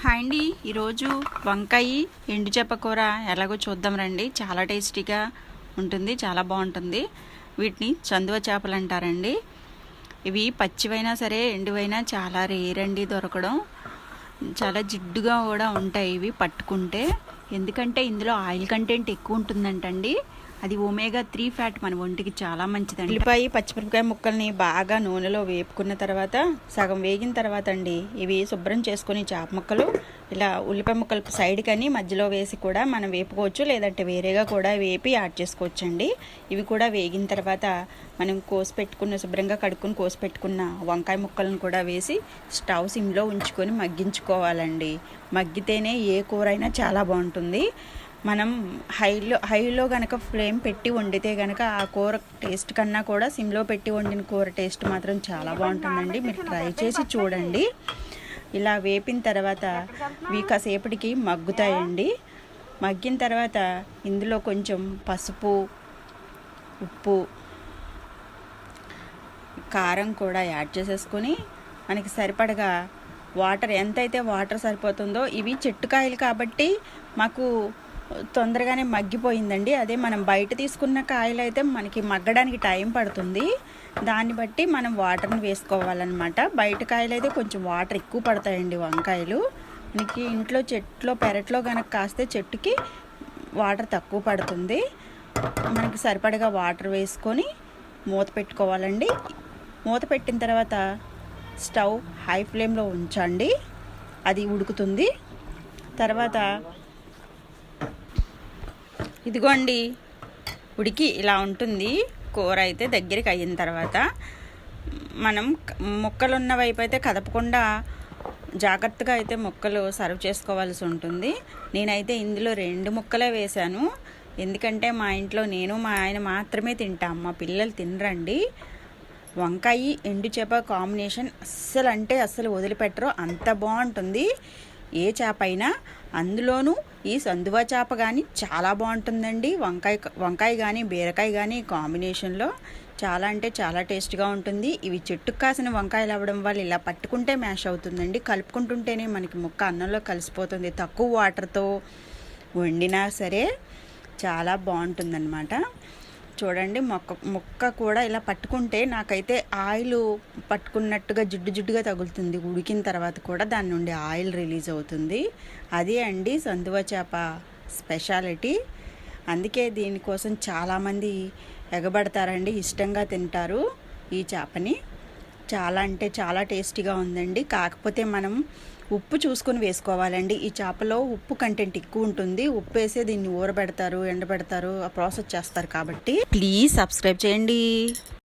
Hi అండి, ఈరోజు వంకాయ ఎండు చేప కూర ఎలాగో చూద్దాం రండి. చాలా టేస్టీగా ఉంటుంది, చాలా బాగుంటుంది. వీటిని చందువ చేపలు అంటారండి. ఇవి పచ్చివైనా సరే ఎండువైనా చాలా రేర్ అండి దొరకడం. చాలా జిడ్డుగా కూడా ఉంటాయి ఇవి పట్టుకుంటే, ఎందుకంటే ఇందులో ఆయిల్ కంటెంట్ ఎక్కువ ఉంటుందంటండి. అది ఒమేగా 3 ఫ్యాట్ మన ఒంటికి చాలా మంచిదండి. ఉల్లిపాయ పచ్చిమిరపకాయ ముక్కల్ని బాగా నూనెలో వేపుకున్న తర్వాత, సగం వేగిన తర్వాత అండి ఇవి శుభ్రం చేసుకొని చేప ముక్కలు ఇలా ఉల్లిపాయ ముక్కలు సైడ్ కానీ మధ్యలో వేసి కూడా మనం వేపుకోవచ్చు, లేదంటే వేరేగా కూడా వేపి యాడ్ చేసుకోవచ్చు అండి. ఇవి కూడా వేగిన తర్వాత మనం కోసి పెట్టుకున్న శుభ్రంగా కడుక్కుని కోసి పెట్టుకున్న వంకాయ ముక్కలను కూడా వేసి స్టవ్ సిమ్లో ఉంచుకొని మగ్గించుకోవాలండి. మగ్గితేనే ఏ కూర అయినా చాలా బాగుంటుంది. మనం హైలో కనుక ఫ్లేమ్ పెట్టి వండితే కనుక ఆ కూర టేస్ట్ కన్నా కూడా సిమ్లో పెట్టి వండిన కూర టేస్ట్ మాత్రం చాలా బాగుంటుందండి. మీరు ట్రై చేసి చూడండి. ఇలా వేపిన తర్వాత ఇవి కాసేపటికి మగ్గుతాయండి. మగ్గిన తర్వాత ఇందులో కొంచెం పసుపు, ఉప్పు, కారం కూడా యాడ్ చేసేసుకొని మనకి సరిపడగా వాటర్ ఎంతైతే వాటర్ సరిపోతుందో, ఇవి చెట్టుకాయలు కాబట్టి మాకు తొందరగానే మగ్గిపోయిందండి. అదే మనం బయట తీసుకున్న కాయలు అయితే మనకి మగ్గడానికి టైం పడుతుంది. దాన్ని బట్టి మనం వాటర్ని వేసుకోవాలన్నమాట. బయట కాయలు అయితే కొంచెం వాటర్ ఎక్కువ పడతాయండి. వంకాయలు మనకి ఇంట్లో చెట్లో పెరట్లో కనుక కాస్తే చెట్టుకి వాటర్ తక్కువ పడుతుంది. మనకి సరిపడగా వాటర్ వేసుకొని మూత పెట్టుకోవాలండి. మూత పెట్టిన తర్వాత స్టవ్ హై ఫ్లేమ్లో ఉంచండి, అది ఉడుకుతుంది. తర్వాత ఇదిగోండి ఉడికి ఇలా ఉంటుంది కూర అయితే. దగ్గరికి అయిన తర్వాత మనం ముక్కలు ఉన్న వైపు అయితే కదపకుండా జాగ్రత్తగా అయితే ముక్కలు సర్వ్ చేసుకోవాల్సి ఉంటుంది. నేనైతే ఇందులో 2 ముక్కలే వేశాను, ఎందుకంటే మా ఇంట్లో నేను మా ఆయన మాత్రమే తింటాం, మా పిల్లలు తినరండి. వంకాయ ఎండు చేప కాంబినేషన్ అస్సలు అంటే అస్సలు వదిలిపెట్టరు, అంత బాగుంటుంది ఏ చేప అయినా. అందులోనూ ఈ సందువ చేప కానీ చాలా బాగుంటుందండి. వంకాయ కానీ బీరకాయ కానీ కాంబినేషన్లో చాలా అంటే చాలా టేస్ట్గా ఉంటుంది. ఇవి చెట్టుకు కాసిన వంకాయలు అవ్వడం వల్ల ఇలా పట్టుకుంటే మ్యాష్ అవుతుందండి. కలుపుకుంటుంటేనే మనకి ముక్క అన్నంలో కలిసిపోతుంది. తక్కువ వాటర్తో వండినా సరే చాలా బాగుంటుందన్నమాట. చూడండి, ముక్క కూడా ఇలా పట్టుకుంటే నాకైతే ఆయిల్ పట్టుకున్నట్టుగా జిడ్డుగా తగులుతుంది. ఉడికిన తర్వాత కూడా దాని నుండి ఆయిల్ రిలీజ్ అవుతుంది. అదే అండి సందువ చేప స్పెషాలిటీ. అందుకే దీనికోసం చాలామంది ఎగబడతారండి, ఇష్టంగా తింటారు ఈ చేపని. చాలా అంటే చాలా టేస్టీగా ఉందండి. కాకపోతే మనం ఉప్పు చూసుకొని వేసుకోవాలండి. ఈ చేపలో ఉప్పు కంటెంట్ ఎక్కువ ఉంటుంది. ఉప్పు వేసే దీన్ని ఊరబెడతారు, ఎండబెడతారు, ఆ ప్రాసెస్ చేస్తారు కాబట్టి. ప్లీజ్ సబ్స్క్రైబ్ చేయండి.